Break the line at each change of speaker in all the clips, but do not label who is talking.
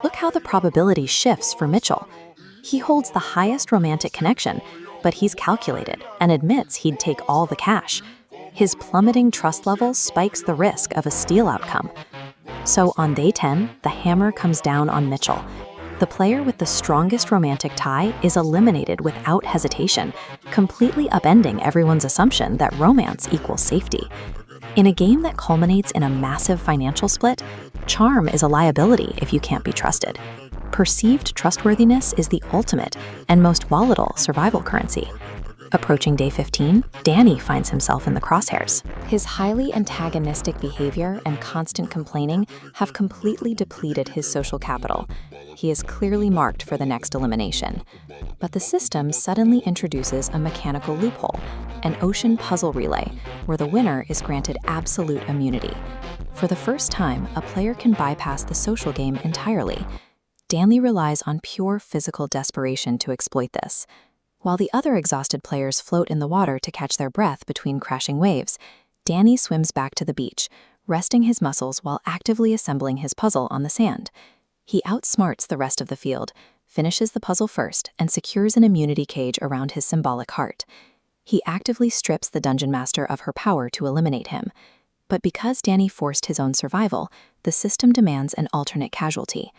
Look how the probability shifts for Mitchell. He holds the highest romantic connection, but he's calculated and admits he'd take all the cash. His plummeting trust level spikes the risk of a steal outcome. So on day 10, the hammer comes down on Mitchell. The player with the strongest romantic tie is eliminated without hesitation, completely upending everyone's assumption that romance equals safety. In a game that culminates in a massive financial split, charm is a liability if you can't be trusted. Perceived trustworthiness is the ultimate and most volatile survival currency. Approaching day 15, Danny finds himself in the crosshairs. His highly antagonistic behavior and constant complaining have completely depleted his social capital. He is clearly marked for the next elimination. But the system suddenly introduces a mechanical loophole, an ocean puzzle relay, where the winner is granted absolute immunity. For the first time, a player can bypass the social game entirely. Danny relies on pure physical desperation to exploit this. While the other exhausted players float in the water to catch their breath between crashing waves, Danny swims back to the beach, resting his muscles while actively assembling his puzzle on the sand. He outsmarts the rest of the field, finishes the puzzle first, and secures an immunity cage around his symbolic heart. He actively strips the Dungeon Master of her power to eliminate him. But because Danny forced his own survival, the system demands an alternate casualty.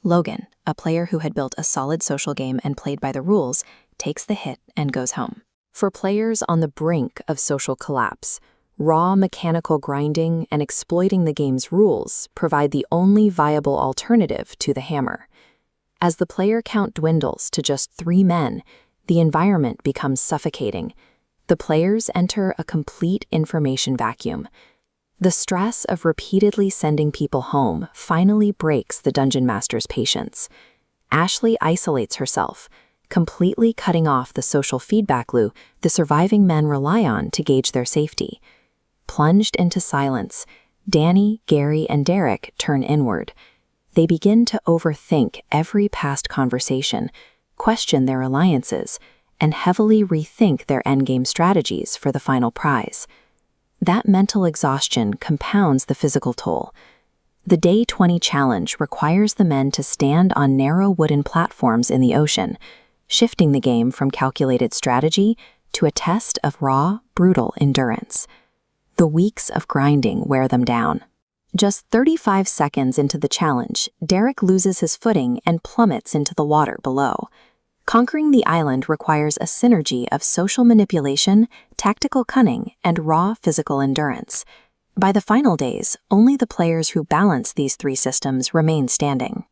Logan, a player who had built a solid social game and played by the rules, takes the hit and goes home. For players on the brink of social collapse, raw mechanical grinding and exploiting the game's rules provide the only viable alternative to the hammer. As the player count dwindles to just 3 men, the environment becomes suffocating. The players enter a complete information vacuum. The stress of repeatedly sending people home finally breaks the Dungeon Master's patience. Ashley isolates herself, completely cutting off the social feedback loop the surviving men rely on to gauge their safety. Plunged into silence, Danny, Gary, and Derek turn inward. They begin to overthink every past conversation, question their alliances, and heavily rethink their endgame strategies for the final prize. That mental exhaustion compounds the physical toll. The Day 20 challenge requires the men to stand on narrow wooden platforms in the ocean, shifting the game from calculated strategy to a test of raw, brutal endurance. The weeks of grinding wear them down. Just 35 seconds into the challenge, Derek loses his footing and plummets into the water below. Conquering the island requires a synergy of social manipulation, tactical cunning, and raw physical endurance. By the final days, only the players who balance these 3 systems remain standing.